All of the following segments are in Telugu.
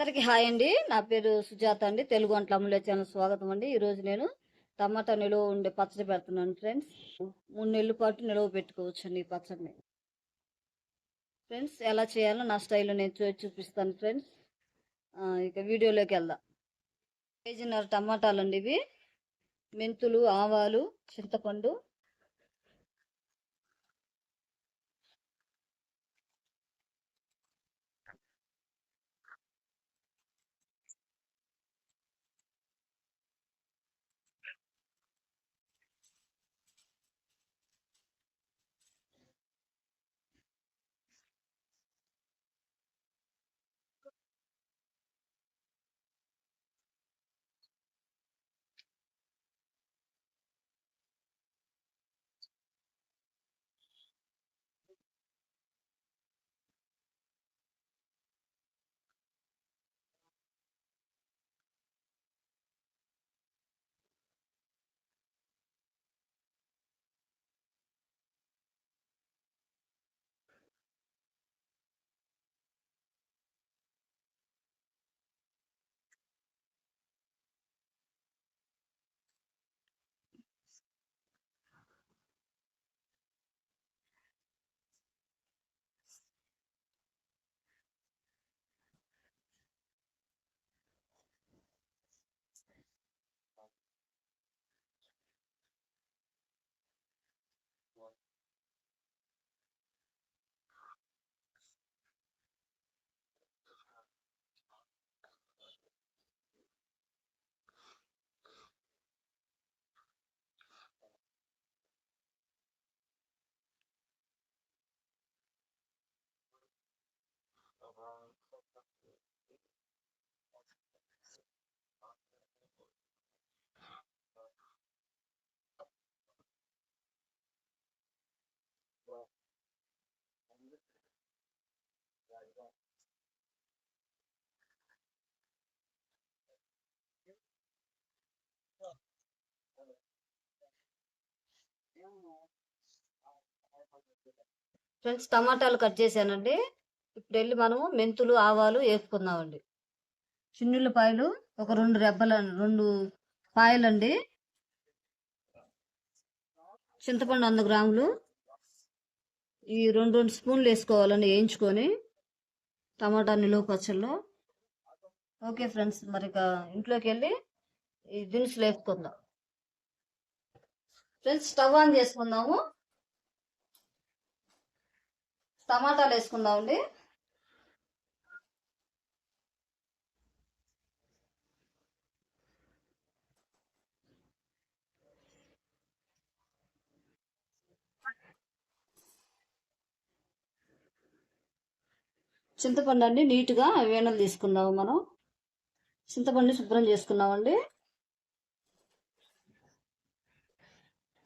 అందరికి హాయ్ అండి. నా పేరు సుజాత అండి. తెలుగు వంటల అమూల్య ఛానల్ స్వాగతం అండి. ఈరోజు నేను టమాటా నిలువ ఉండే పచ్చడి పెడుతున్నాను ఫ్రెండ్స్. 3 నెలల పాటు నిలువ పెట్టుకోవచ్చు అండి ఈ పచ్చడిని. ఫ్రెండ్స్ ఎలా చేయాలో నా స్టైల్లో నేను చూపిస్తాను ఫ్రెండ్స్. ఇక వీడియోలోకి వెళ్దాం. కేజీన్నర టమాటాలండి ఇవి. మెంతులు, ఆవాలు, చింతపండు, ఫ్రెండ్స్ టమాటాలు కట్ చేశానండి. ఇప్పుడు వెళ్ళి మనము మెంతులు, ఆవాలు వేసుకుందామండి. చిన్నుల్లిపాయలు ఒక 2 పాయలండి. చింతపండు 100 గ్రాములు. ఈ 2 స్పూన్లు వేసుకోవాలండి వేయించుకొని టమాటా నిలువ పచ్చళ్ళు. ఓకే ఫ్రెండ్స్, మరి ఇక ఇంట్లోకి వెళ్ళి ఈ దినుసులు వేసుకుందాం. ఫ్రెండ్స్ స్టవ్ ఆన్ చేసుకుందాము. టమాటాలు వేసుకుందామండి. చింతపండు అండి నీట్గా వీణలు తీసుకుందాము. మనం చింతపండు శుభ్రం చేసుకున్నామండి.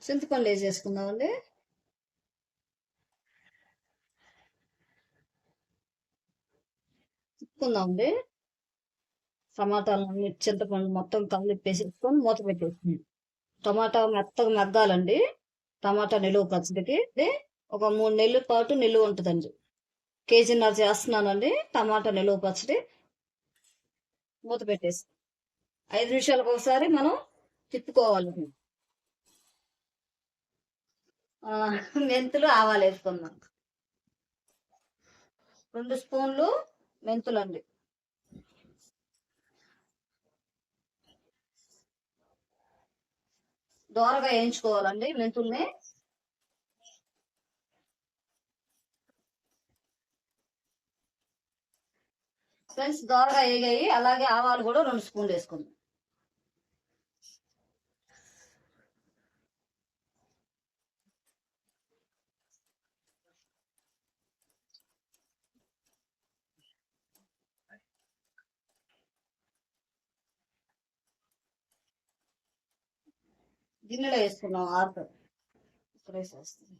చింతపండు వేసేసుకుందామండి. తిప్పుకుందామండి. టమాటాలు చింతపండు మొత్తం కలిపేసేసుకొని మూత పెట్టేసుకుందాం. టమాటా మెత్తగా మగ్గాలండి. టమాటా నిలువ పచ్చడికి ఒక 3 నెలల పాటు నిలువ ఉంటుందండి. కేజీన్నర చేస్తున్నానండి టమాటా నిలువ పచ్చడి. మూత పెట్టేసి 5 నిమిషాలకు ఒకసారి మనం తిప్పుకోవాలి. మెంతులు, ఆవాలు వేసుకుందాం. 2 స్పూన్లు మెంతులండి. దోరగా వేయించుకోవాలండి మెంతుల్ని. ఫ్రెండ్స్ దోరగా వేగాయి. అలాగే ఆవాలు కూడా 2 స్పూన్లు వేసుకుందాం. గిన్నెలో వేసుకున్నాం. ఆరుతుంది ఇక్కడ వేసేస్తుంది.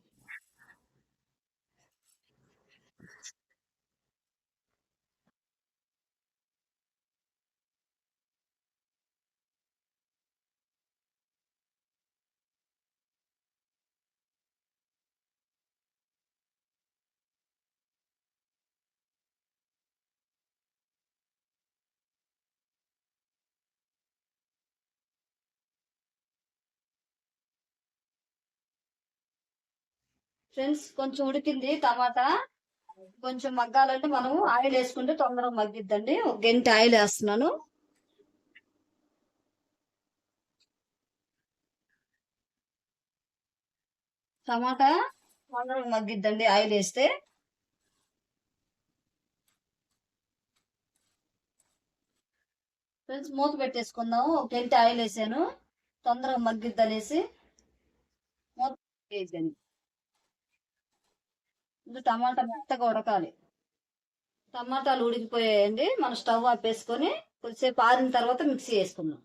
ఫ్రెండ్స్ కొంచెం ఉడికింది టమాటా. కొంచెం మగ్గాలంటే మనం ఆయిల్ వేసుకుంటే తొందరగా మగ్గిద్దండి. ఒక గంట ఆయిల్ వేస్తున్నాను. టమాటా తొందరగా మగ్గిద్దండి ఆయిల్ వేస్తే. ఫ్రెండ్స్ మూత పెట్టేసుకుందాము. ఒక గంట ఆయిల్ వేసాను, తొందరగా మగ్గిద్ది అనేసి మూత వేద్దండి. ఇది టమాటా మెత్తగా ఉడకాలి. టమాటాలు ఉడికిపోయాయండి. మనం స్టవ్ ఆపేసుకొని కొద్దిసేపు ఆరిన తర్వాత మిక్సీ వేసుకుందాం.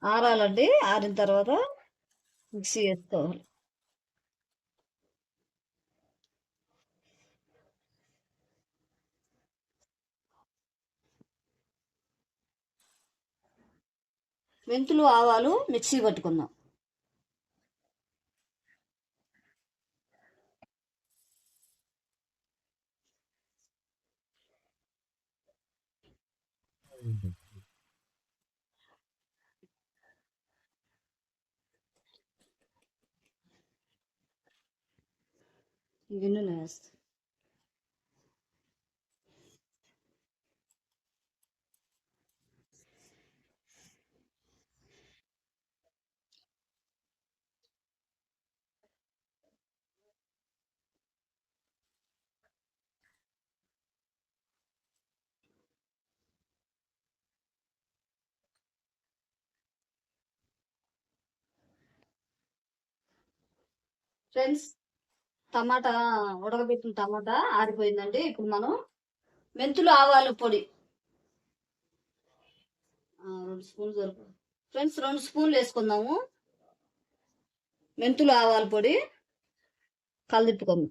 ఆరాలండి. ఆరిన తర్వాత మిక్సీ వేసుకోవాలి. మెంతులు ఆవాలు మిక్సీ పట్టుకుందాం. గిన్నెలో వేస్తాం. ఫ్రెండ్స్ టమాటా ఉడకబెట్టిన టమాటా ఆరిపోయిందండి. ఇప్పుడు మనం మెంతులు ఆవాలు పొడి 2 స్పూన్లు దొరుకు ఫ్రెండ్స్ 2 స్పూన్లు వేసుకుందాము. మెంతులు ఆవాల పొడి కలిదిప్పుకుందాం.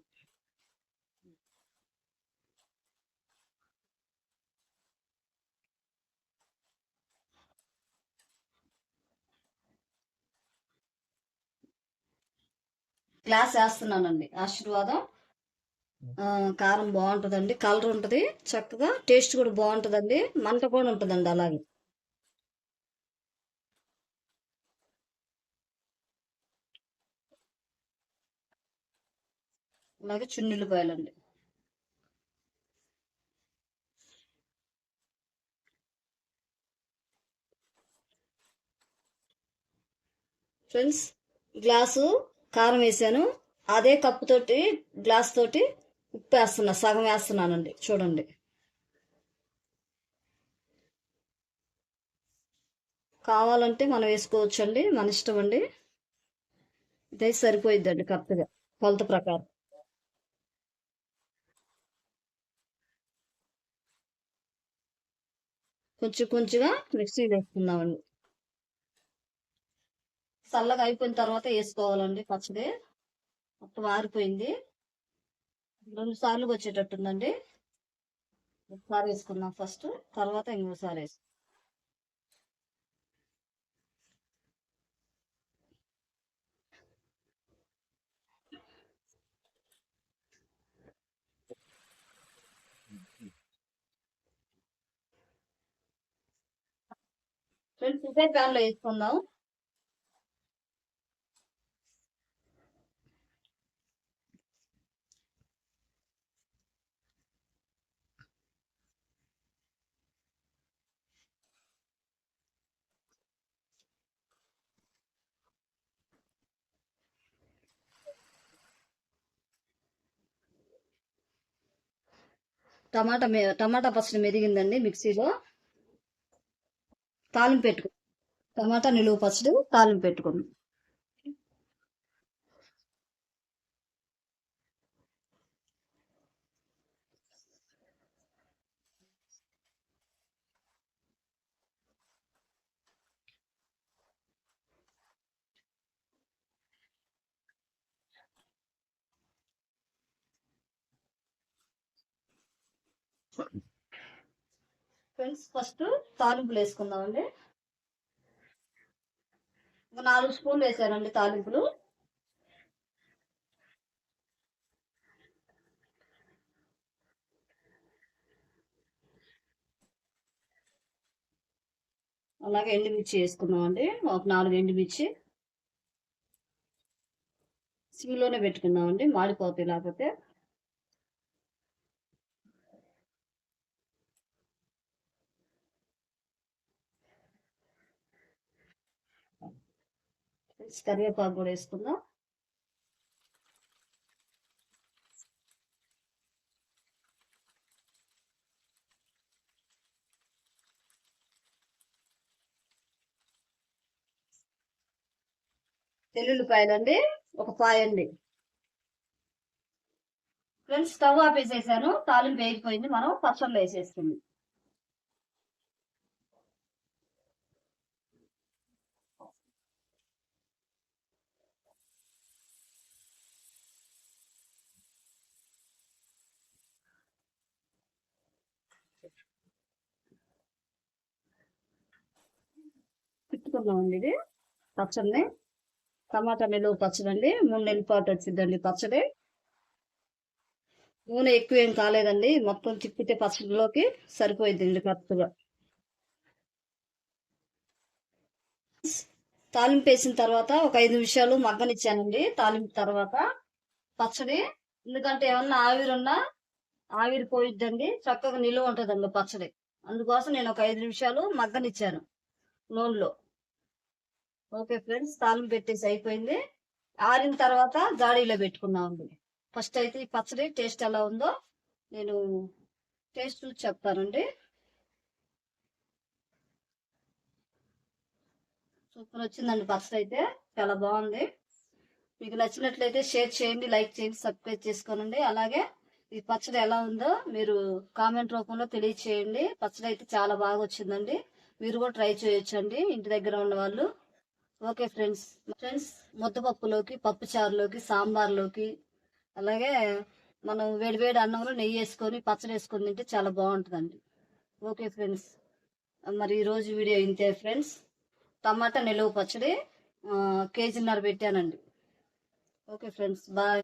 గ్లాస్ వేస్తున్నానండి. ఆశీర్వాదం కారం బాగుంటుందండి. కలర్ ఉంటుంది చక్కగా, టేస్ట్ కూడా బాగుంటుందండి. మంట కూడా ఉంటుందండి. అలాగే అలాగే చున్నుల్లిపాయలండి. ఫ్రెండ్స్ గ్లాసు కారం వేసాను. అదే కప్పు తోటి గ్లాస్ తోటి ఉప్పు వేస్తున్నా. సగం వేస్తున్నానండి. చూడండి. కావాలంటే మనం వేసుకోవచ్చండి. మన ఇష్టం అండి. ఇదైతే సరిపోయిద్దండి కరెక్ట్గా కొలత ప్రకారం. కొంచెం కొంచెంగా మిక్సీ వేసుకుందామండి. చల్లగా అయిపోయిన తర్వాత వేసుకోవాలండి పచ్చడి. మొత్తం ఆరిపోయింది. 2 సార్లు వచ్చేటట్టుందండి. ఒకసారి వేసుకుందాం ఫస్ట్, తర్వాత ఇంకోసారి వేసుకుందాం. ఫ్రెండ్స్ ఇదే ప్యాన్ లో వేసుకుందాం. టమాటా పచ్చడి మెరిగిందండి మిక్సీలో. తాలింపు పెట్టుకో. టమాటా నిలువ పచ్చడి తాలింపు పెట్టుకుందాం. ఫ్రెండ్స్ ఫస్ట్ తాలింపులు వేసుకుందామండి. ఒక 4 స్పూన్లు వేసానండి తాలింపులు. అలాగే ఎండుమిర్చి వేసుకున్నాం అండి. ఒక 4 ఎండుమిర్చి సిమ్లోనే పెట్టుకుందామండి, మాడిపోతాయి లేకపోతే. కరివేపాకు కూడా వేసుకుందాం. తెల్లుల్లిపాయలండి ఒక పాయండి. ఫ్రెండ్స్ స్టవ్ ఆపేసేసాను, తాలింపు వేగిపోయింది. మనం పచ్చళ్ళు వేసేస్తుంది. పెట్టుకున్నామండి ఇది పచ్చడిని. టమాటా నిలువ పచ్చడి అండి, 3 నెలల పాటు వచ్చిందండి పచ్చడి. నూనె ఎక్కువ ఏం కాలేదండి, మొత్తం తిప్పితే పచ్చడిలోకి సరిపోయిందండి కరెక్ట్గా. తాలింపు వేసిన తర్వాత ఒక 5 నిమిషాలు మగ్గనిచ్చానండి. తాలింపు తర్వాత పచ్చడి, ఎందుకంటే ఏమన్నా ఆవిరి ఉన్నా ఆవిరి పోయిద్దండి, చక్కగా నిలువ ఉంటుందండి పచ్చడి. అందుకోసం నేను ఒక 5 నిమిషాలు మగ్గనిచ్చాను నూనెలో. ఓకే ఫ్రెండ్స్, తాలింపు పెట్టేసి అయిపోయింది. ఆరిన తర్వాత జాడీలో పెట్టుకున్నామండి. ఫస్ట్ అయితే ఈ పచ్చడి టేస్ట్ ఎలా ఉందో నేను టేస్ట్ చూసి చెప్తానండి. సూపర్ వచ్చిందండి పచ్చడి అయితే, చాలా బాగుంది. మీకు నచ్చినట్లయితే షేర్ చేయండి, లైక్ చేయండి, సబ్స్క్రైబ్ చేసుకోనండి. అలాగే ఈ పచ్చడి ఎలా ఉందో మీరు కామెంట్ రూపంలో తెలియచేయండి. పచ్చడి అయితే చాలా బాగా వచ్చిందండి, మీరు కూడా ట్రై చేయొచ్చండి ఇంటి దగ్గర ఉన్న వాళ్ళు. Okay friends. ముద్దపప్పులోకి, పప్పు చారులోకి, సాంబార్లోకి, అలాగే మనం వేడివేడి అన్నంలో నెయ్యి వేసుకొని పచ్చడి వేసుకొని తింటే చాలా బాగుంటుందండి. ఓకే ఫ్రెండ్స్, మరి ఈరోజు వీడియో ఇంతే ఫ్రెండ్స్. టమాటా నిలువ పచ్చడి కేజీన్నర పెట్టానండి. Okay friends, bye.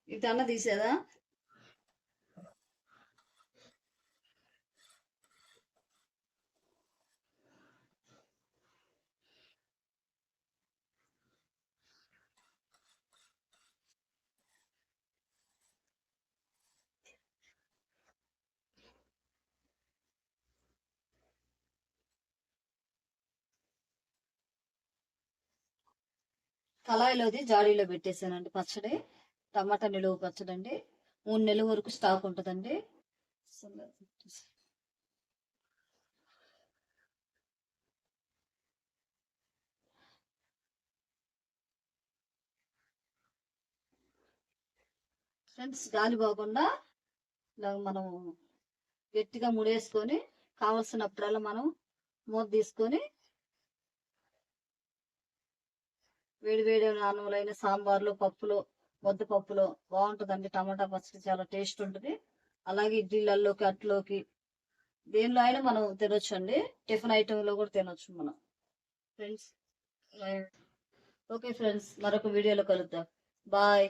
ఇటన్నా తీసేదా? కళాయిలోది జాడీలో పెట్టేసానండి పచ్చడి. టమాటా నిలువ పచ్చడి అండి, 3 నెలల వరకు స్టాక్ ఉంటుందండి. ఫ్రెండ్స్, గాలి పోకుండా ఇలా మనం గట్టిగా ముడేసుకొని కావలసినప్పుడల్లా మనం మూత తీసుకొని వేడి వేడి అన్నంలైన, సాంబార్లో, పప్పులో, ముద్దపప్పులో బాగుంటుందండి. టమాటా పచ్చడి చాలా టేస్ట్ ఉంటుంది. అలాగే ఇడ్లీలలోకి, అట్లోకి, దేనిలో అయినా మనం తినొచ్చు అండి. టిఫిన్ ఐటెంలో కూడా తినొచ్చు మనం ఫ్రెండ్స్. ఓకే ఫ్రెండ్స్, మరొక వీడియోలో కలుద్దాం. బాయ్.